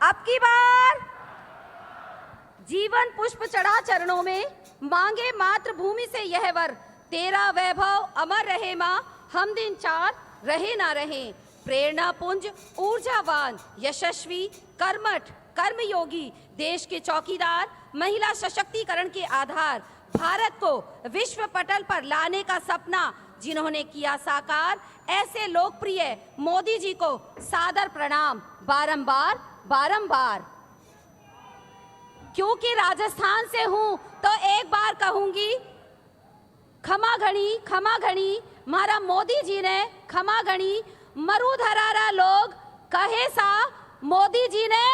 अब की बार जीवन पुष्प चढ़ा चरणों में, मांगे मातृभूमि से यह वर, तेरा वैभव अमर रहे मां, हम दिन चार रहे ना रहे। प्रेरणा पुंज, ऊर्जावान, यशस्वी, कर्मठ, कर्मयोगी, देश के चौकीदार, महिला सशक्तिकरण के आधार, भारत को विश्व पटल पर लाने का सपना जिन्होंने किया साकार, ऐसे लोकप्रिय मोदी जी को सादर प्रणाम बारंबार बारंबार। क्योंकि राजस्थान से हूं तो एक बार कहूंगी, खमा घणी मारा मोदी जी ने खमा घणी, मरुधरारा लोग कहे सा मोदी जी ने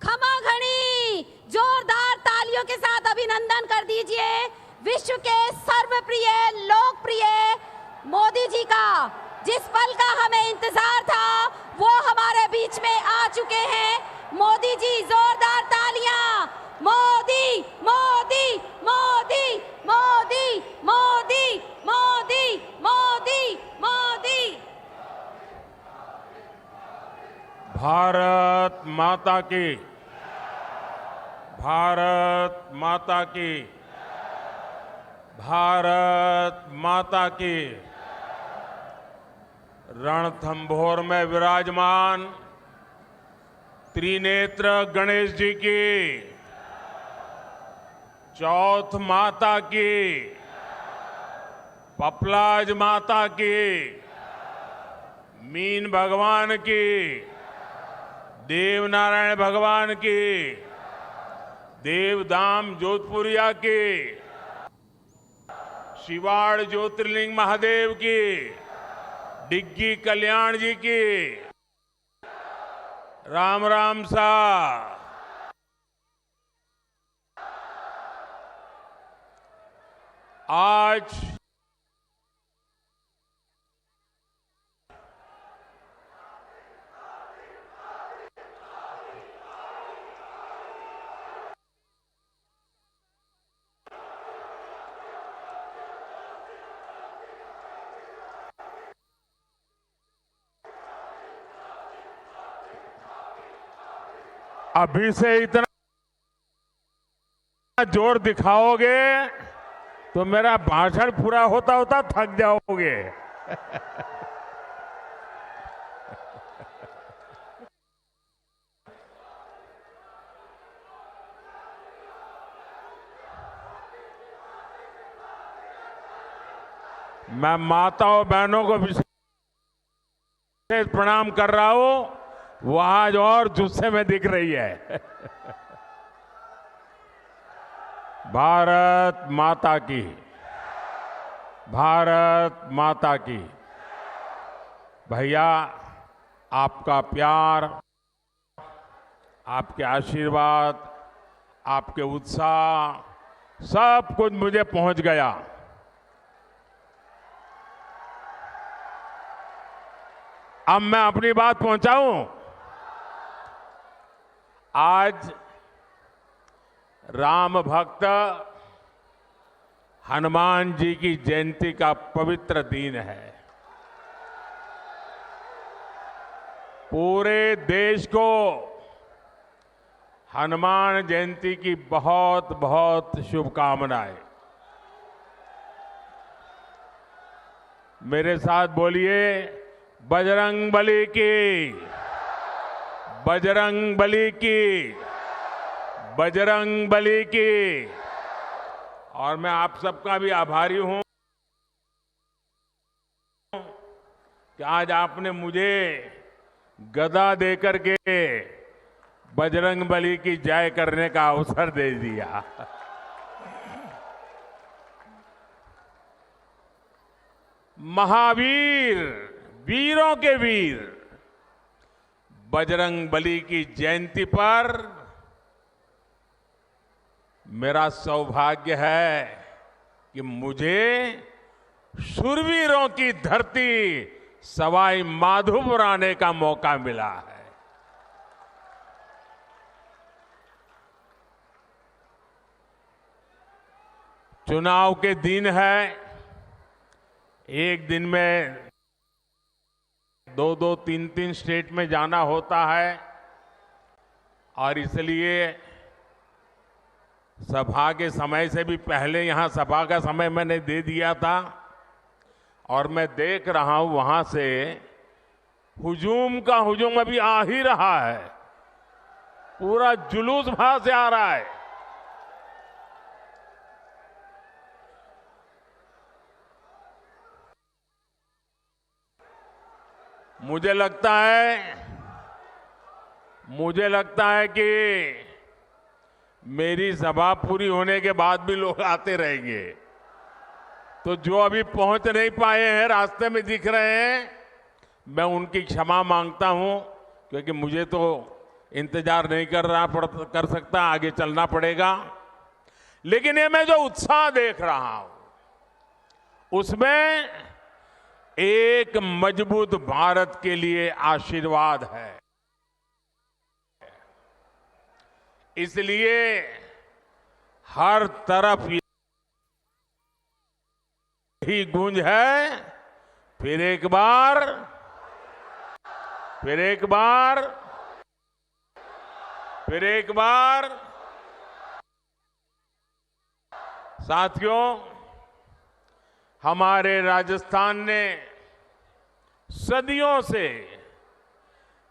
खमा घणी। जोरदार तालियों के साथ अभिनंदन कर दीजिए विश्व के सर्वप्रिय लोकप्रिय मोदी जी का। जिस पल का हमें इंतजार था वो हमारे बीच में आ चुके हैं। मोदी जी, जोरदार तालियां। मोदी मोदी मोदी मोदी मोदी मोदी मोदी मोदी। भारत माता की, भारत माता की, भारत माता की। रणथंभौर में विराजमान त्रिनेत्र गणेश जी की, चौथ माता की, पपलाज माता की, मीन भगवान की, देवनारायण भगवान की, देवधाम जोधपुरिया की, शिवाड़ ज्योतिर्लिंग महादेव की, डिग्गी कल्याण जी की। राम राम सा। आज अभी से इतना जोर दिखाओगे तो मेरा भाषण पूरा होता होता थक जाओगे। मैं माताओं बहनों को विशेष प्रणाम कर रहा हूं। वो आज और जुस्से में दिख रही है। भारत माता की, भारत माता की। भैया, आपका प्यार, आपके आशीर्वाद, आपके उत्साह सब कुछ मुझे पहुंच गया। अब मैं अपनी बात पहुंचाऊं। आज राम भक्त हनुमान जी की जयंती का पवित्र दिन है। पूरे देश को हनुमान जयंती की बहुत बहुत शुभकामनाएं। मेरे साथ बोलिए, बजरंग बली की, बजरंग बली की, बजरंग बली की। और मैं आप सबका भी आभारी हूं कि आज आपने मुझे गदा देकर के बजरंग बली की जय करने का अवसर दे दिया। महावीर, वीरों के वीर बजरंग बली की जयंती पर मेरा सौभाग्य है कि मुझे शूरवीरों की धरती सवाई माधोपुर आने का मौका मिला है। चुनाव के दिन है। एक दिन में 2-2, 3-3 स्टेट में जाना होता है। और इसलिए सभा के समय से भी पहले यहां सभा का समय मैंने दे दिया था और मैं देख रहा हूं वहां से हुजूम का हुजूम अभी आ ही रहा है। पूरा जुलूस वहां से आ रहा है। मुझे लगता है कि मेरी सभा पूरी होने के बाद भी लोग आते रहेंगे। तो जो अभी पहुंच नहीं पाए हैं, रास्ते में दिख रहे हैं, मैं उनकी क्षमा मांगता हूं, क्योंकि मुझे तो इंतजार नहीं कर सकता, आगे चलना पड़ेगा। लेकिन ये मैं जो उत्साह देख रहा हूं उसमें एक मजबूत भारत के लिए आशीर्वाद है। इसलिए हर तरफ यही गूंज है, फिर एक बार। साथियों, हमारे राजस्थान ने सदियों से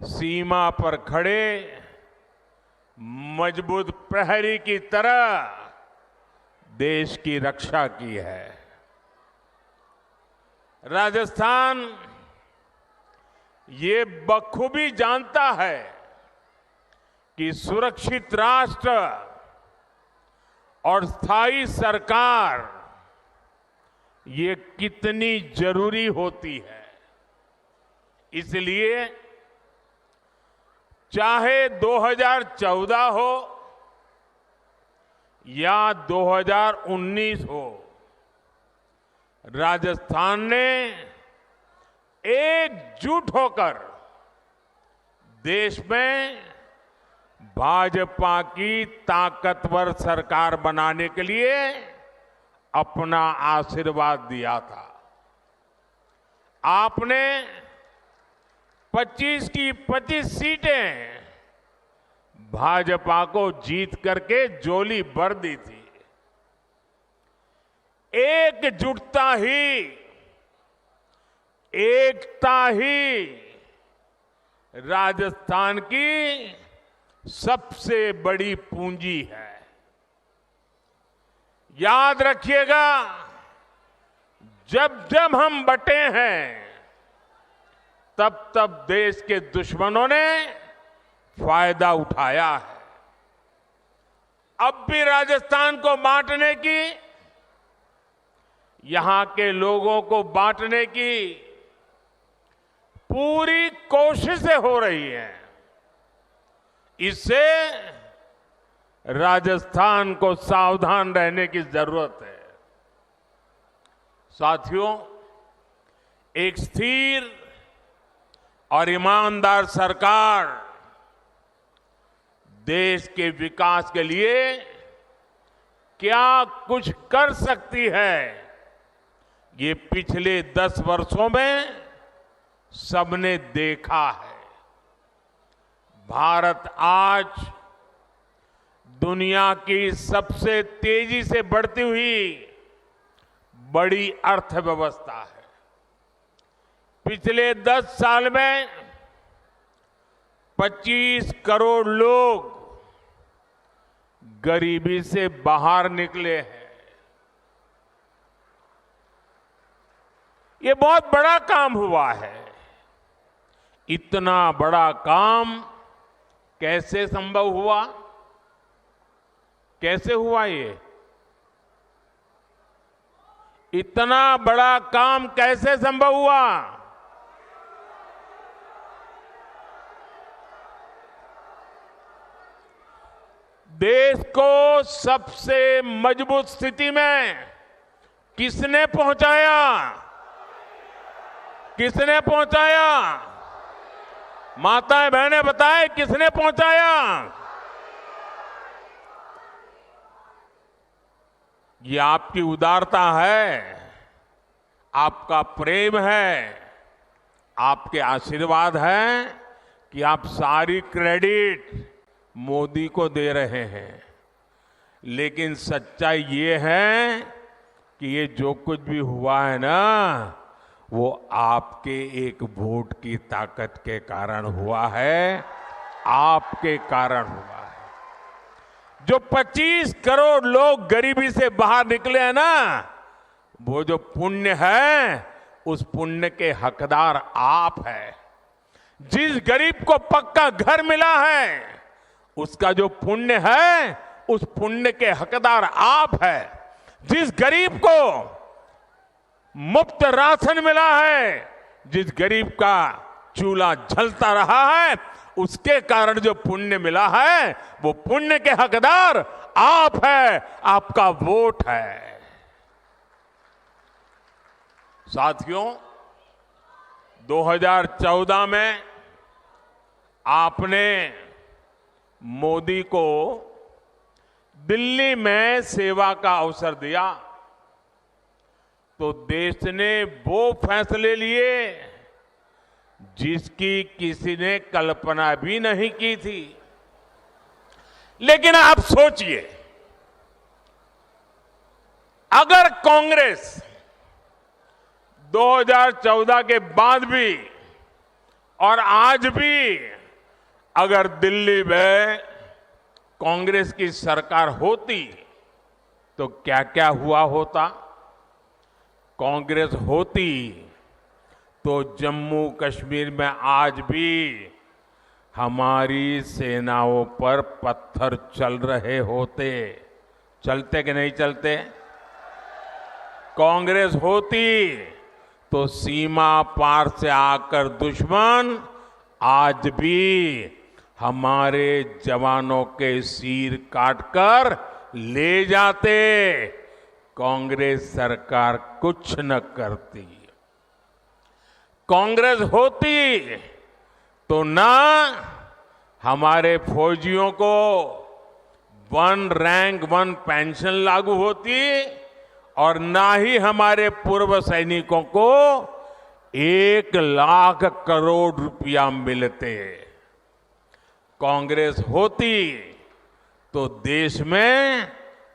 सीमा पर खड़े मजबूत प्रहरी की तरह देश की रक्षा की है। राजस्थान ये बखूबी जानता है कि सुरक्षित राष्ट्र और स्थायी सरकार ये कितनी जरूरी होती है। इसलिए चाहे 2014 हो या 2019 हो, राजस्थान ने एकजुट होकर देश में भाजपा की ताकतवर सरकार बनाने के लिए अपना आशीर्वाद दिया था। आपने 25 की 25 सीटें भाजपा को जीत करके झोली भर दी थी। एकजुटता ही, एकता ही राजस्थान की सबसे बड़ी पूंजी है। याद रखिएगा, जब जब हम बंटे हैं तब तब देश के दुश्मनों ने फायदा उठाया है। अब भी राजस्थान को बांटने की, यहां के लोगों को बांटने की पूरी कोशिशें हो रही हैं। इससे राजस्थान को सावधान रहने की जरूरत है। साथियों, एक स्थिर और ईमानदार सरकार देश के विकास के लिए क्या कुछ कर सकती है, ये पिछले 10 वर्षों में सबने देखा है। भारत आज दुनिया की सबसे तेजी से बढ़ती हुई बड़ी अर्थव्यवस्था है। पिछले 10 साल में 25 करोड़ लोग गरीबी से बाहर निकले हैं। ये बहुत बड़ा काम हुआ है। इतना बड़ा काम कैसे संभव हुआ? कैसे हुआ ये? इतना बड़ा काम कैसे संभव हुआ? देश को सबसे मजबूत स्थिति में किसने पहुंचाया? किसने पहुंचाया? माताएं बहनें बताएं, किसने पहुंचाया? ये आपकी उदारता है, आपका प्रेम है, आपके आशीर्वाद है कि आप सारी क्रेडिट मोदी को दे रहे हैं, लेकिन सच्चाई ये है कि ये जो कुछ भी हुआ है ना, वो आपके एक वोट की ताकत के कारण हुआ है, आपके कारण हुआ है। जो 25 करोड़ लोग गरीबी से बाहर निकले हैं ना, वो जो पुण्य है, उस पुण्य के हकदार आप हैं। जिस गरीब को पक्का घर मिला है, उसका जो पुण्य है, उस पुण्य के हकदार आप हैं। जिस गरीब को मुफ्त राशन मिला है, जिस गरीब का चूल्हा जलता रहा है, उसके कारण जो पुण्य मिला है, वो पुण्य के हकदार आप है, आपका वोट है। साथियों, 2014 में आपने मोदी को दिल्ली में सेवा का अवसर दिया, तो देश ने वो फैसले लिए जिसकी किसी ने कल्पना भी नहीं की थी। लेकिन आप सोचिए, अगर कांग्रेस 2014 के बाद भी और आज भी अगर दिल्ली में कांग्रेस की सरकार होती, तो क्या क्या हुआ होता। कांग्रेस होती तो जम्मू कश्मीर में आज भी हमारी सेनाओं पर पत्थर चल रहे होते। चलते कि नहीं चलते? कांग्रेस होती तो सीमा पार से आकर दुश्मन आज भी हमारे जवानों के सिर काटकर ले जाते। कांग्रेस सरकार कुछ न करती। कांग्रेस होती तो ना हमारे फौजियों को 1 रैंक 1 पेंशन लागू होती, और ना ही हमारे पूर्व सैनिकों को 1 लाख करोड़ रुपया मिलते। कांग्रेस होती तो देश में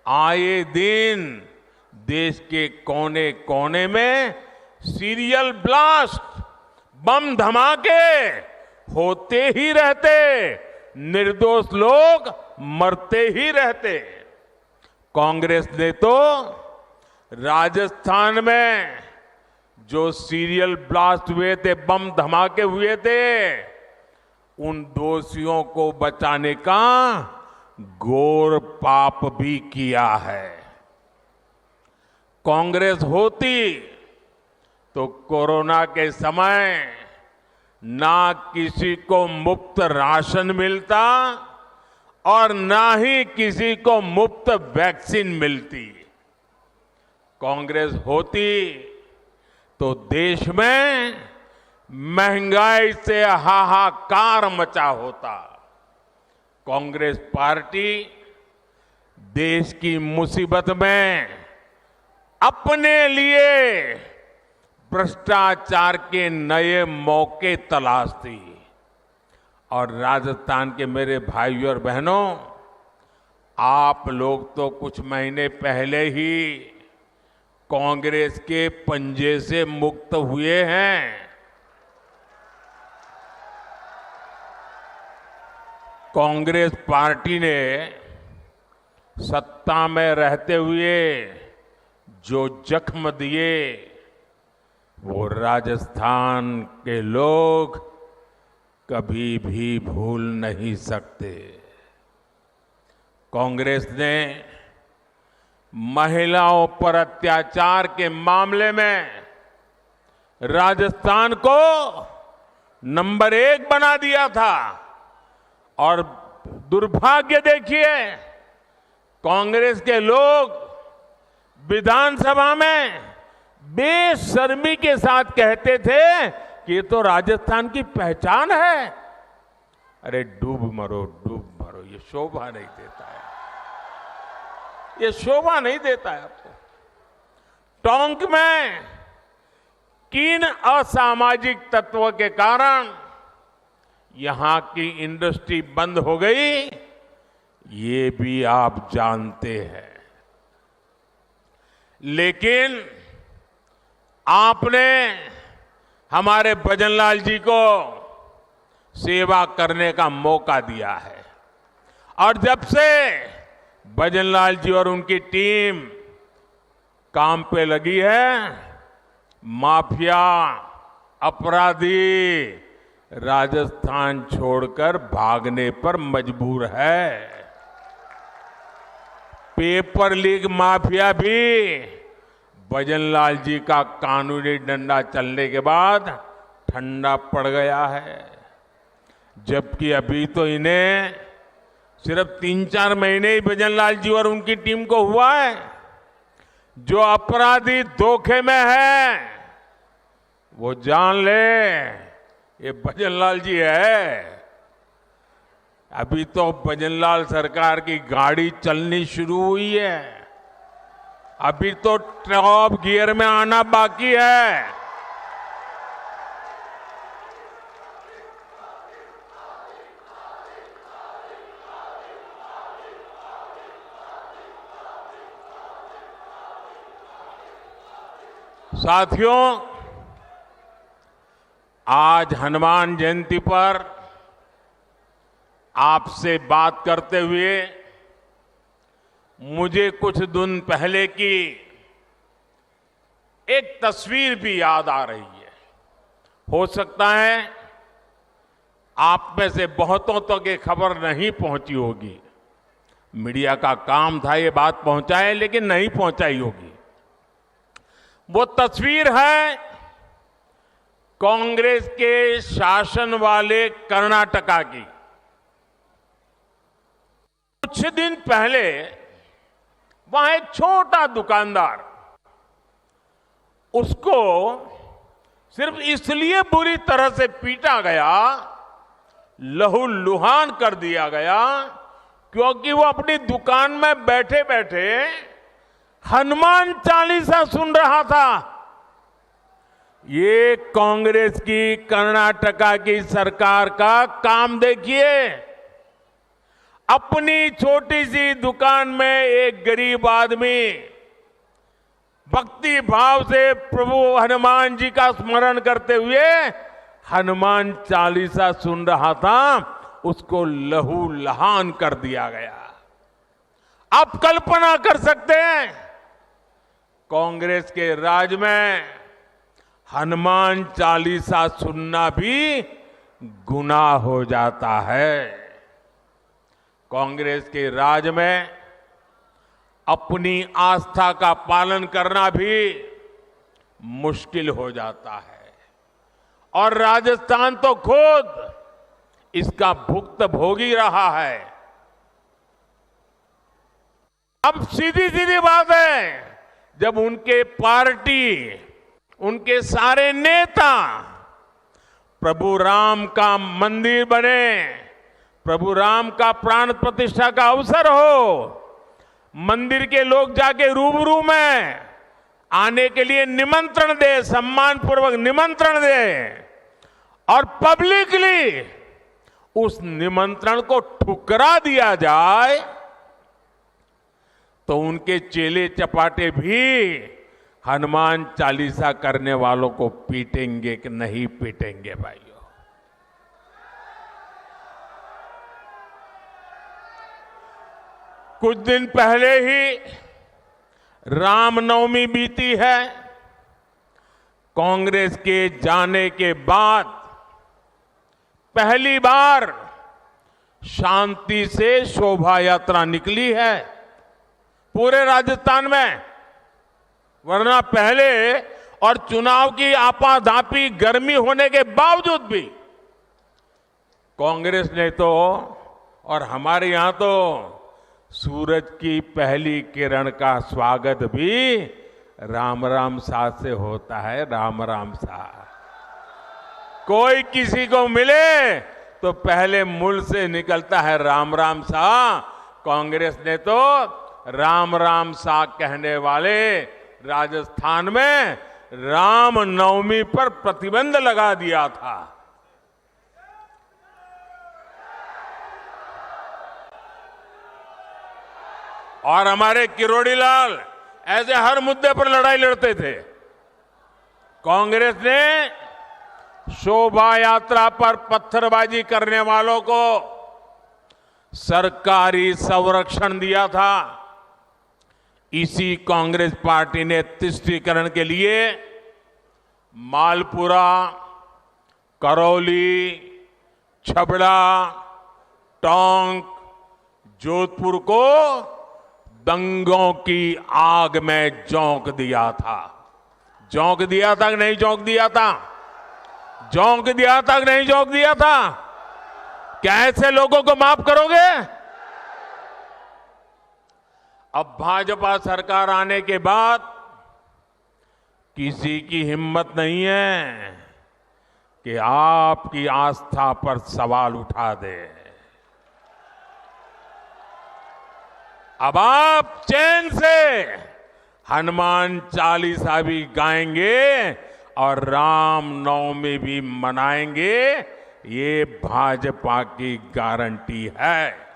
आए दिन देश के कोने कोने में सीरियल ब्लास्ट, बम धमाके होते ही रहते, निर्दोष लोग मरते ही रहते। कांग्रेस ने तो राजस्थान में जो सीरियल ब्लास्ट हुए थे, बम धमाके हुए थे, उन दोषियों को बचाने का घोर पाप भी किया है। कांग्रेस होती तो कोरोना के समय ना किसी को मुफ्त राशन मिलता और ना ही किसी को मुफ्त वैक्सीन मिलती। कांग्रेस होती तो देश में महंगाई से हाहाकार मचा होता। कांग्रेस पार्टी देश की मुसीबत में अपने लिए भ्रष्टाचार के नए मौके तलाशती। और राजस्थान के मेरे भाइयों और बहनों, आप लोग तो कुछ महीने पहले ही कांग्रेस के पंजे से मुक्त हुए हैं। कांग्रेस पार्टी ने सत्ता में रहते हुए जो जख्म दिए, वो राजस्थान के लोग कभी भी भूल नहीं सकते। कांग्रेस ने महिलाओं पर अत्याचार के मामले में राजस्थान को नंबर 1 बना दिया था। और दुर्भाग्य देखिए, कांग्रेस के लोग विधानसभा में बेशर्मी के साथ कहते थे कि ये तो राजस्थान की पहचान है। अरे डूब मरो, ये शोभा नहीं देता है, ये शोभा नहीं देता है आपको। टोंक में किन असामाजिक तत्व के कारण यहां की इंडस्ट्री बंद हो गई, ये भी आप जानते हैं। लेकिन आपने हमारे भजनलाल जी को सेवा करने का मौका दिया है और जब से भजनलाल जी और उनकी टीम काम पे लगी है, माफिया अपराधी राजस्थान छोड़कर भागने पर मजबूर है। पेपर लीक माफिया भी भजनलाल जी का कानूनी डंडा चलने के बाद ठंडा पड़ गया है, जबकि अभी तो इन्हें सिर्फ 3-4 महीने ही भजनलाल जी और उनकी टीम को हुआ है। जो अपराधी धोखे में है वो जान ले ये भजनलाल जी है। अभी तो भजनलाल सरकार की गाड़ी चलनी शुरू हुई है, अभी तो टॉप गियर में आना बाकी है। साथियों, आज हनुमान जयंती पर आपसे बात करते हुए मुझे कुछ दिन पहले की एक तस्वीर भी याद आ रही है। हो सकता है आप में से बहुतों तक ये खबर नहीं पहुंची होगी, मीडिया का काम था ये बात पहुंचाए, लेकिन नहीं पहुंचाई होगी। वो तस्वीर है कांग्रेस के शासन वाले कर्नाटका की। कुछ दिन पहले वहां एक छोटा दुकानदार, उसको सिर्फ इसलिए बुरी तरह से पीटा गया, लहूलुहान कर दिया गया, क्योंकि वो अपनी दुकान में बैठे बैठे हनुमान चालीसा सुन रहा था। ये कांग्रेस की कर्नाटका की सरकार का काम देखिए। अपनी छोटी सी दुकान में एक गरीब आदमी भक्ति भाव से प्रभु हनुमान जी का स्मरण करते हुए हनुमान चालीसा सुन रहा था, उसको लहूलुहान कर दिया गया। आप कल्पना कर सकते हैं, कांग्रेस के राज में हनुमान चालीसा सुनना भी गुनाह हो जाता है। कांग्रेस के राज में अपनी आस्था का पालन करना भी मुश्किल हो जाता है और राजस्थान तो खुद इसका भुक्तभोगी रहा है। अब सीधी सीधी बात है, जब उनके पार्टी, उनके सारे नेता प्रभु राम का मंदिर बने, प्रभु राम का प्राण प्रतिष्ठा का अवसर हो, मंदिर के लोग जाके रूबरू में आने के लिए निमंत्रण दे, सम्मानपूर्वक निमंत्रण दे और पब्लिकली उस निमंत्रण को ठुकरा दिया जाए, तो उनके चेले चपाटे भी हनुमान चालीसा करने वालों को पीटेंगे कि नहीं पीटेंगे भाइयों? कुछ दिन पहले ही रामनवमी बीती है। कांग्रेस के जाने के बाद पहली बार शांति से शोभा यात्रा निकली है पूरे राजस्थान में, वरना पहले और चुनाव की आपाधापी गर्मी होने के बावजूद भी कांग्रेस ने तो, और हमारे यहां तो सूरज की पहली किरण का स्वागत भी राम राम सा से होता है। राम राम सा, कोई किसी को मिले तो पहले मुंह से निकलता है राम राम सा। कांग्रेस ने तो राम राम सा कहने वाले राजस्थान में राम नवमी पर प्रतिबंध लगा दिया था। और हमारे किरोड़ी लाल ऐसे हर मुद्दे पर लड़ाई लड़ते थे। कांग्रेस ने शोभा यात्रा पर पत्थरबाजी करने वालों को सरकारी संरक्षण दिया था। इसी कांग्रेस पार्टी ने तुष्टीकरण के लिए मालपुरा, करौली, छबड़ा, टोंक, जोधपुर को दंगों की आग में झोंक दिया था। झोंक दिया था कि नहीं झोंक दिया था? झोंक दिया था कि नहीं झोंक दिया था? क्या ऐसे लोगों को माफ करोगे? अब भाजपा सरकार आने के बाद किसी की हिम्मत नहीं है कि आपकी आस्था पर सवाल उठा दे। अब आप चैन से हनुमान चालीसा भी गाएंगे और राम नवमी भी मनाएंगे, ये भाजपा की गारंटी है।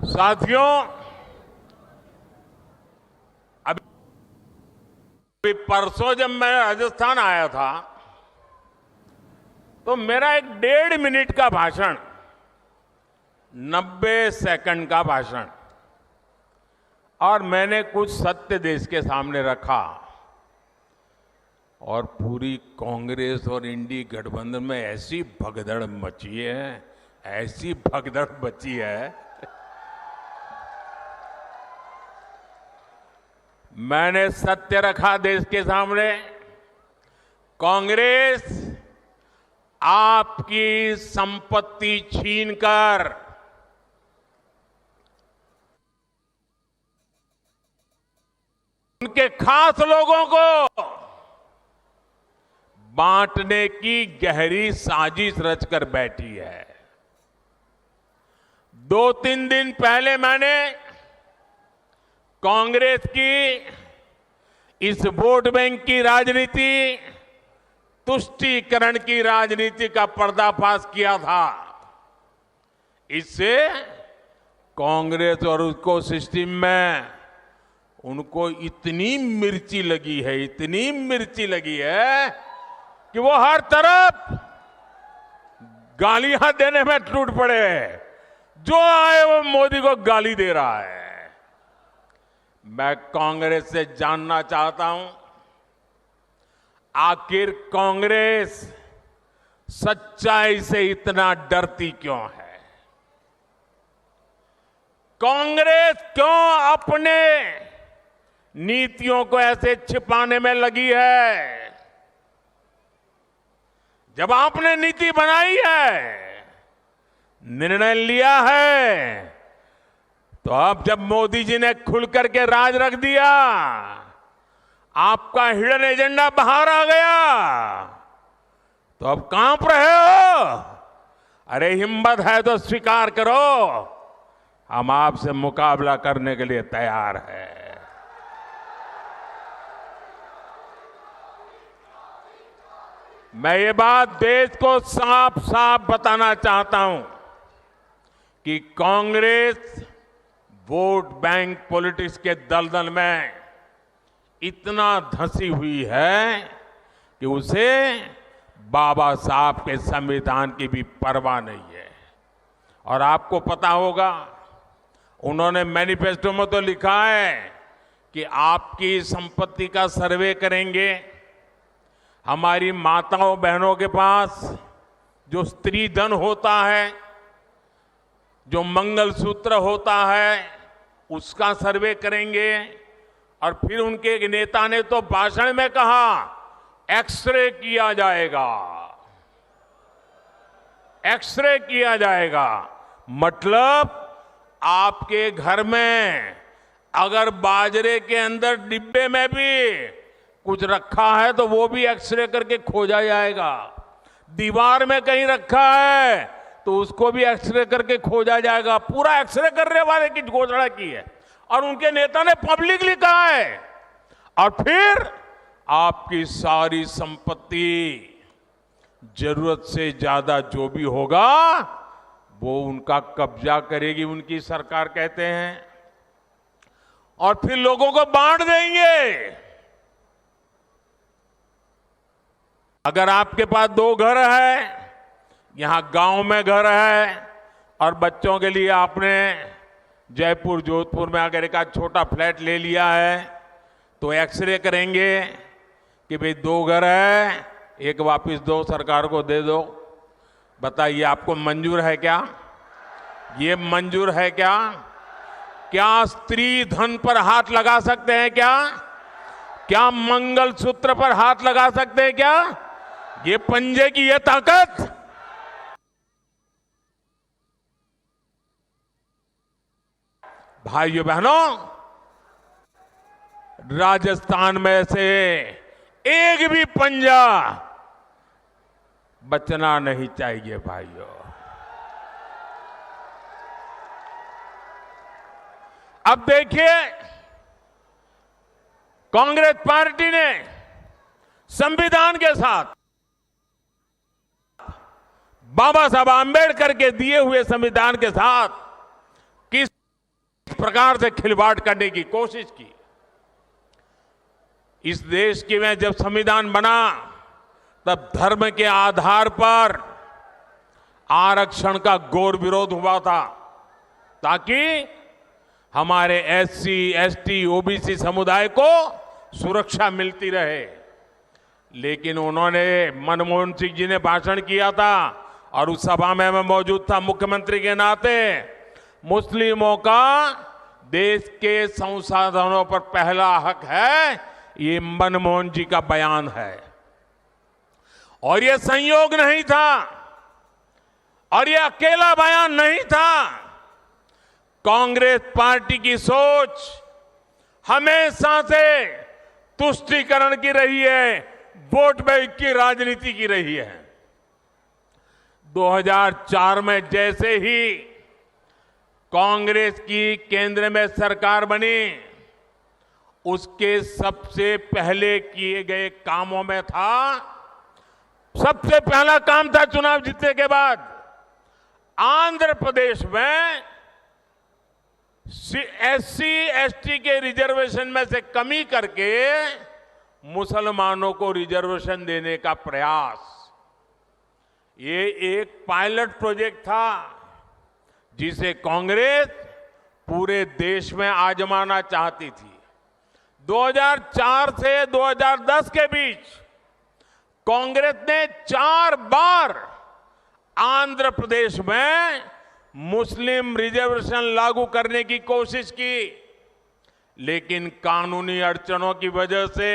साथियों, अभी परसों जब मैं राजस्थान आया था तो मेरा एक 1.5 मिनट का भाषण, 90 सेकंड का भाषण, और मैंने कुछ सत्य देश के सामने रखा और पूरी कांग्रेस और इंडी गठबंधन में ऐसी भगदड़ मची है, ऐसी भगदड़ मची है। मैंने सत्य रखा देश के सामने। कांग्रेस आपकी संपत्ति छीनकर उनके खास लोगों को बांटने की गहरी साजिश रचकर बैठी है। 2-3 दिन पहले मैंने कांग्रेस की इस वोट बैंक की राजनीति, तुष्टीकरण की राजनीति का पर्दाफाश किया था। इससे कांग्रेस और उसको सिस्टम में उनको इतनी मिर्ची लगी है, इतनी मिर्ची लगी है कि वो हर तरफ गालियां देने में टूट पड़े। जो आए वो मोदी को गाली दे रहा है। मैं कांग्रेस से जानना चाहता हूं, आखिर कांग्रेस सच्चाई से इतना डरती क्यों है? कांग्रेस क्यों अपने नीतियों को ऐसे छिपाने में लगी है? जब आपने नीति बनाई है, निर्णय लिया है, तो अब जब मोदी जी ने खुल करके राज रख दिया, आपका हिडन एजेंडा बाहर आ गया, तो अब कांप रहे हो? अरे हिम्मत है तो स्वीकार करो, हम आपसे मुकाबला करने के लिए तैयार हैं। मैं ये बात देश को साफ साफ बताना चाहता हूं कि कांग्रेस वोट बैंक पॉलिटिक्स के दलदल में इतना धंसी हुई है कि उसे बाबा साहब के संविधान की भी परवाह नहीं है। और आपको पता होगा, उन्होंने मैनिफेस्टो में तो लिखा है कि आपकी संपत्ति का सर्वे करेंगे। हमारी माताओं बहनों के पास जो स्त्री धन होता है, जो मंगलसूत्र होता है, उसका सर्वे करेंगे। और फिर उनके एक नेता ने तो भाषण में कहा, एक्सरे किया जाएगा, एक्सरे किया जाएगा। मतलब आपके घर में अगर बाजरे के अंदर डिब्बे में भी कुछ रखा है तो वो भी एक्सरे करके खोजा जाएगा। दीवार में कहीं रखा है तो उसको भी एक्सरे करके खोजा जाएगा। पूरा एक्सरे करने वाले की घोषणा की है और उनके नेता ने पब्लिकली कहा है। और फिर आपकी सारी संपत्ति, जरूरत से ज्यादा जो भी होगा वो उनका कब्जा करेगी उनकी सरकार, कहते हैं, और फिर लोगों को बांट देंगे। अगर आपके पास 2 घर है, यहां गांव में घर है, और बच्चों के लिए आपने जयपुर जोधपुर में अगर एक छोटा फ्लैट ले लिया है, तो एक्सरे करेंगे कि भाई 2 घर है, एक वापस दो, सरकार को दे दो। बताइए आपको मंजूर है क्या? ये मंजूर है क्या? क्या स्त्री धन पर हाथ लगा सकते हैं क्या? क्या मंगलसूत्र पर हाथ लगा सकते हैं क्या? ये पंजे की ये ताकत। भाइयों बहनों, राजस्थान में से एक भी पंजा बचना नहीं चाहिए भाइयों। अब देखिए, कांग्रेस पार्टी ने संविधान के साथ, बाबा साहब आंबेडकर के दिए हुए संविधान के साथ किस प्रकार से खिलवाड़ करने की कोशिश की। इस देश के में जब संविधान बना तब धर्म के आधार पर आरक्षण का घोर विरोध हुआ था, ताकि हमारे एससी, एसटी, ओबीसी समुदाय को सुरक्षा मिलती रहे। लेकिन उन्होंने, मनमोहन सिंह जी ने भाषण किया था और उस सभा में मैं मौजूद था मुख्यमंत्री के नाते, मुस्लिमों का देश के संसाधनों पर पहला हक है, ये मनमोहन जी का बयान है। और ये संयोग नहीं था और ये अकेला बयान नहीं था। कांग्रेस पार्टी की सोच हमेशा से तुष्टीकरण की रही है, वोट बैंक की राजनीति की रही है। 2004 में जैसे ही कांग्रेस की केंद्र में सरकार बनी, उसके सबसे पहले किए गए कामों में था, सबसे पहला काम था चुनाव जीतने के बाद, आंध्र प्रदेश में एससी, एसटी के रिजर्वेशन में से कमी करके मुसलमानों को रिजर्वेशन देने का प्रयास। ये एक पायलट प्रोजेक्ट था जिसे कांग्रेस पूरे देश में आजमाना चाहती थी। 2004 से 2010 के बीच कांग्रेस ने 4 बार आंध्र प्रदेश में मुस्लिम रिजर्वेशन लागू करने की कोशिश की, लेकिन कानूनी अड़चनों की वजह से,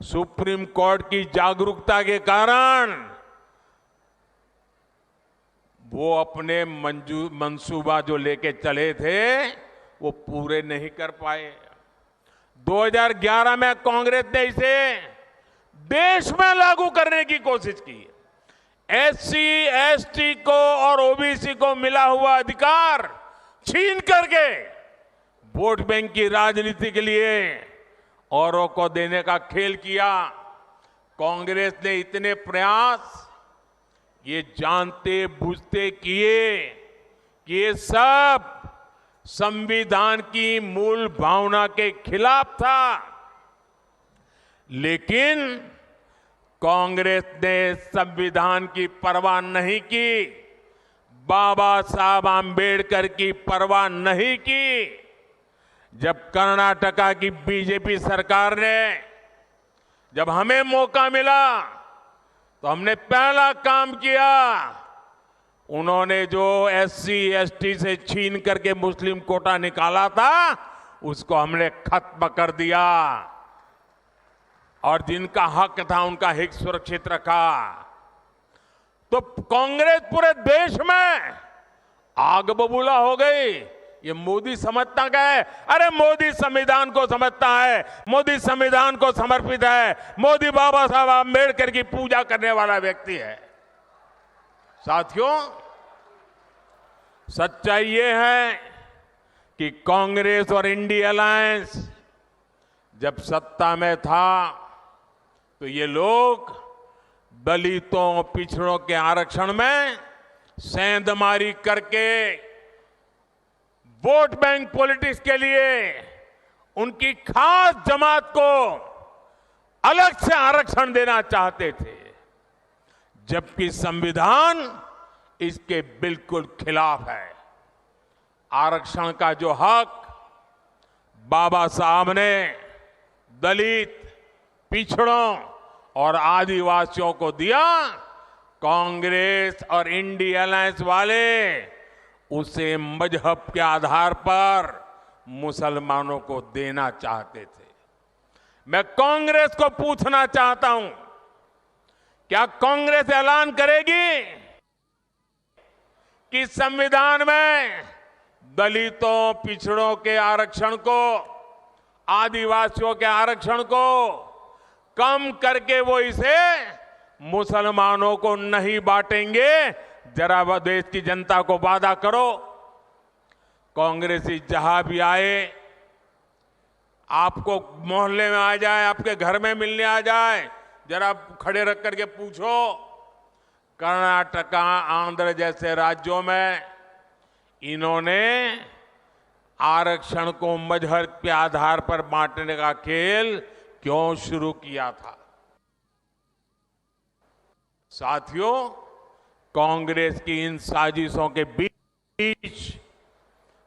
सुप्रीम कोर्ट की जागरूकता के कारण वो अपने मंसूबा जो लेके चले थे वो पूरे नहीं कर पाए। 2011 में कांग्रेस ने इसे देश में लागू करने की कोशिश की। एससी, एसटी को और ओबीसी को मिला हुआ अधिकार छीन करके वोट बैंक की राजनीति के लिए औरों को देने का खेल किया। कांग्रेस ने इतने प्रयास ये जानते बूझते किए कि ये सब संविधान की मूल भावना के खिलाफ था, लेकिन कांग्रेस ने संविधान की परवाह नहीं की, बाबा साहब आंबेडकर की परवाह नहीं की। जब कर्नाटका की बीजेपी सरकार ने, जब हमें मौका मिला तो हमने पहला काम किया, उन्होंने जो एससी, एसटी से छीन करके मुस्लिम कोटा निकाला था उसको हमने खत्म कर दिया और जिनका हक था उनका हित सुरक्षित रखा। तो कांग्रेस पूरे देश में आग बबूला हो गई, ये मोदी समझता क्या है? अरे मोदी संविधान को समझता है, मोदी संविधान को समर्पित है, मोदी बाबा साहब आंबेडकर की पूजा करने वाला व्यक्ति है। साथियों, सच्चाई ये है कि कांग्रेस और इंडिया अलायंस जब सत्ता में था तो ये लोग दलितों पिछड़ों के आरक्षण में सेंधमारी करके वोट बैंक पॉलिटिक्स के लिए उनकी खास जमात को अलग से आरक्षण देना चाहते थे, जबकि संविधान इसके बिल्कुल खिलाफ है। आरक्षण का जो हक बाबा साहब ने दलित, पिछड़ों और आदिवासियों को दिया, कांग्रेस और इंडिया अलायंस वाले उसे मजहब के आधार पर मुसलमानों को देना चाहते थे। मैं कांग्रेस को पूछना चाहता हूं, क्या कांग्रेस ऐलान करेगी कि संविधान में दलितों, पिछड़ों के आरक्षण को, आदिवासियों के आरक्षण को कम करके वो इसे मुसलमानों को नहीं बांटेंगे? जरा वह देश की जनता को वादा करो। कांग्रेसी जहां भी आए, आपको मोहल्ले में आ जाए, आपके घर में मिलने आ जाए, जरा खड़े रख करके पूछो, कर्नाटका, आंध्र जैसे राज्यों में इन्होंने आरक्षण को मजहब के आधार पर बांटने का खेल क्यों शुरू किया था? साथियों, कांग्रेस की इन साजिशों के बीच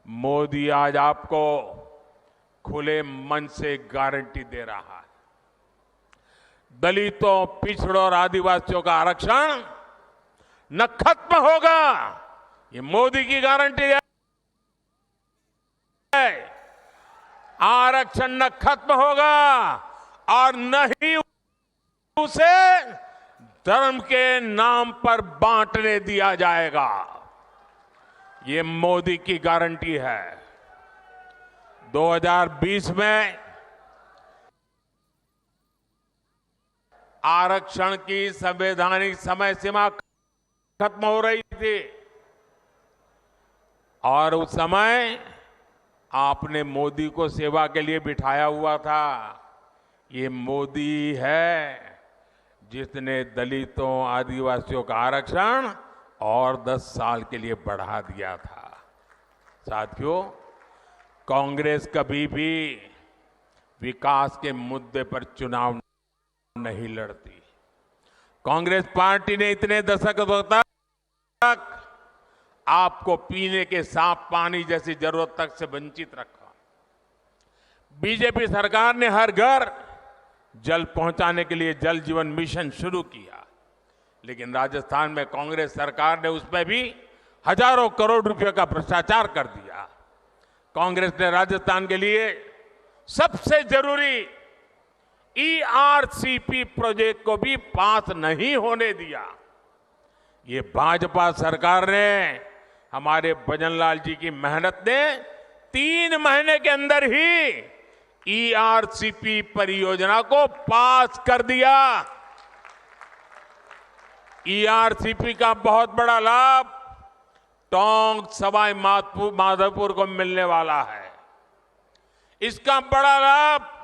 मोदी आज आपको खुले मन से गारंटी दे रहा है, दलितों, पिछड़ों और आदिवासियों का आरक्षण न खत्म होगा। ये मोदी की गारंटी है। आरक्षण न खत्म होगा और न ही उसे धर्म के नाम पर बांटने दिया जाएगा। ये मोदी की गारंटी है। 2020 में आरक्षण की संवैधानिक समय सीमा खत्म हो रही थी और उस समय आपने मोदी को सेवा के लिए बिठाया हुआ था। ये मोदी है जिसने दलितों, आदिवासियों का आरक्षण और 10 साल के लिए बढ़ा दिया था। साथियों, कांग्रेस कभी भी विकास के मुद्दे पर चुनाव नहीं लड़ती। कांग्रेस पार्टी ने इतने दशकों तक आपको पीने के साफ पानी जैसी जरूरत तक से वंचित रखा। बीजेपी सरकार ने हर घर जल पहुंचाने के लिए जल जीवन मिशन शुरू किया, लेकिन राजस्थान में कांग्रेस सरकार ने उसमें भी हजारों करोड़ रुपए का भ्रष्टाचार कर दिया। कांग्रेस ने राजस्थान के लिए सबसे जरूरी ERCP प्रोजेक्ट को भी पास नहीं होने दिया। ये भाजपा सरकार ने, हमारे भजनलाल जी की मेहनत ने 3 महीने के अंदर ही ERCP परियोजना को पास कर दिया। ERCP का बहुत बड़ा लाभ टोंक, सवाई माधोपुर को मिलने वाला है। इसका बड़ा लाभ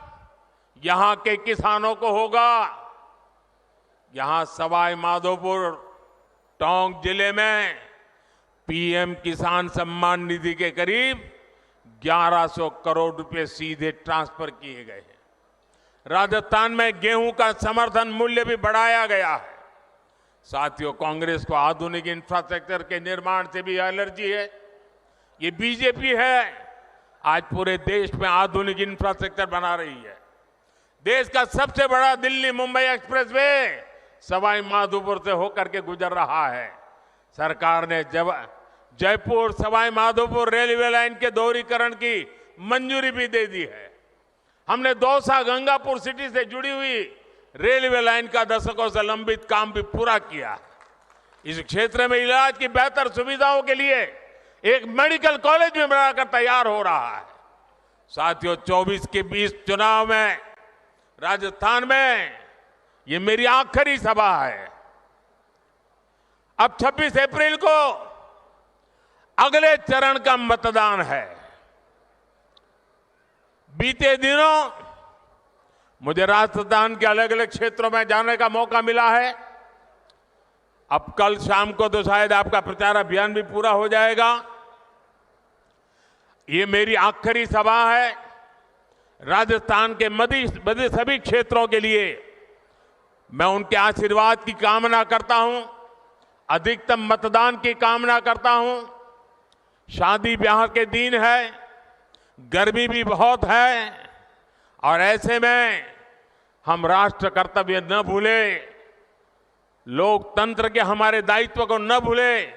यहां के किसानों को होगा। यहां सवाई माधोपुर, टोंक जिले में PM किसान सम्मान निधि के करीब 1100 करोड़ रुपए सीधे ट्रांसफर किए गए हैं। राजस्थान में गेहूं का समर्थन मूल्य भी बढ़ाया गया है। साथियों, कांग्रेस को आधुनिक इंफ्रास्ट्रक्चर के निर्माण से भी एलर्जी है। ये बीजेपी है आज पूरे देश में आधुनिक इंफ्रास्ट्रक्चर बना रही है। देश का सबसे बड़ा दिल्ली मुंबई एक्सप्रेसवे सवाई माधोपुर से होकर के गुजर रहा है। सरकार ने जयपुर सवाई माधोपुर रेलवे लाइन के दोहरीकरण की मंजूरी भी दे दी है। हमने दौसा गंगापुर सिटी से जुड़ी हुई रेलवे लाइन का दशकों से लंबित काम भी पूरा किया। इस क्षेत्र में इलाज की बेहतर सुविधाओं के लिए एक मेडिकल कॉलेज भी बनाकर तैयार हो रहा है। साथियों, 24 के 20 चुनाव में राजस्थान में ये मेरी आखिरी सभा है। अब 26 अप्रैल को अगले चरण का मतदान है। बीते दिनों मुझे राजस्थान के अलग अलग क्षेत्रों में जाने का मौका मिला है। अब कल शाम को तो शायद आपका प्रचार अभियान भी पूरा हो जाएगा। ये मेरी आखिरी सभा है। राजस्थान के मध्य सभी क्षेत्रों के लिए मैं उनके आशीर्वाद की कामना करता हूं, अधिकतम मतदान की कामना करता हूं। शादी ब्याह के दिन है, गर्मी भी बहुत है और ऐसे में हम राष्ट्र कर्तव्य न भूलें, लोकतंत्र के हमारे दायित्व को न भूलें,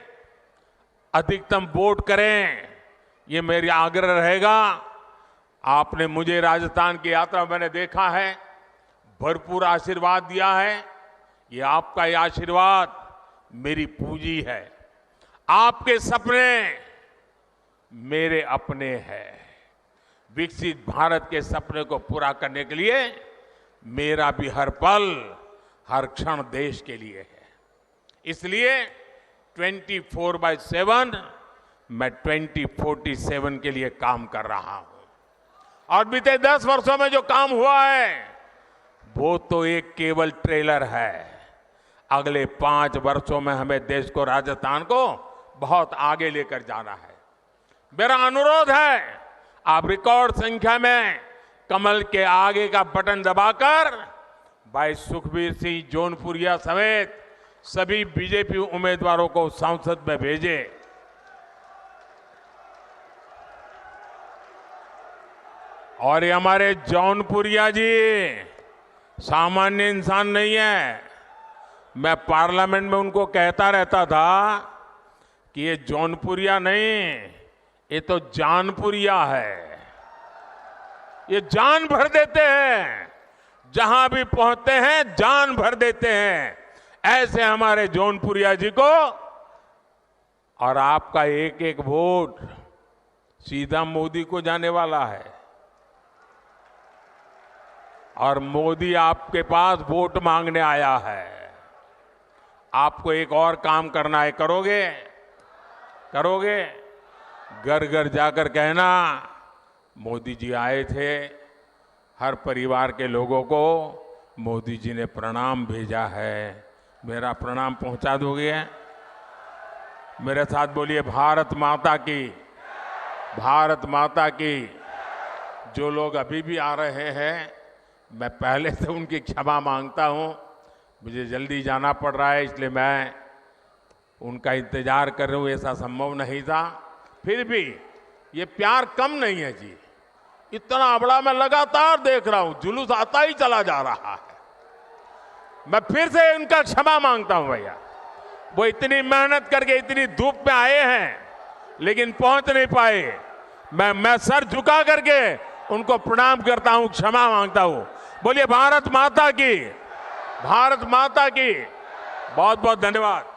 अधिकतम वोट करें, ये मेरा आग्रह रहेगा। आपने मुझे राजस्थान की यात्रा में मैंने देखा है, भरपूर आशीर्वाद दिया है। ये आपका ये आशीर्वाद मेरी पूंजी है। आपके सपने मेरे अपने हैं। विकसित भारत के सपने को पूरा करने के लिए मेरा भी हर पल, हर क्षण देश के लिए है। इसलिए 24/7 मैं 2047 के लिए काम कर रहा हूं। और बीते 10 वर्षों में जो काम हुआ है वो तो एक केवल ट्रेलर है। अगले 5 वर्षों में हमें देश को, राजस्थान को बहुत आगे लेकर जाना है। मेरा अनुरोध है, आप रिकॉर्ड संख्या में कमल के आगे का बटन दबाकर भाई सुखबीर सिंह जौनपुरिया समेत सभी बीजेपी उम्मीदवारों को संसद में भेजें। और ये हमारे जौनपुरिया जी सामान्य इंसान नहीं है। मैं पार्लियामेंट में उनको कहता रहता था कि ये जौनपुरिया नहीं, ये तो जानपुरिया है। ये जान भर देते हैं, जहां भी पहुंचते हैं जान भर देते हैं। ऐसे हमारे जौनपुरिया जी को, और आपका एक एक वोट सीधा मोदी को जाने वाला है। और मोदी आपके पास वोट मांगने आया है। आपको एक और काम करना है, करोगे? करोगे? घर घर जाकर कहना, मोदी जी आए थे, हर परिवार के लोगों को मोदी जी ने प्रणाम भेजा है, मेरा प्रणाम पहुंचा दोगे? मेरे साथ बोलिए, भारत माता की, भारत माता की। जो लोग अभी भी आ रहे हैं, मैं पहले से उनकी क्षमा मांगता हूं। मुझे जल्दी जाना पड़ रहा है, इसलिए मैं उनका इंतजार कर रहा हूं। ऐसा संभव नहीं था। फिर भी ये प्यार कम नहीं है जी। इतना बड़ा मैं लगातार देख रहा हूं, जुलूस आता ही चला जा रहा है। मैं फिर से उनका क्षमा मांगता हूं भैया। वो इतनी मेहनत करके इतनी धूप में आए हैं, लेकिन पहुंच नहीं पाए। मैं सर झुका करके उनको प्रणाम करता हूं, क्षमा मांगता हूं। बोलिए भारत माता की, भारत माता की। बहुत बहुत धन्यवाद।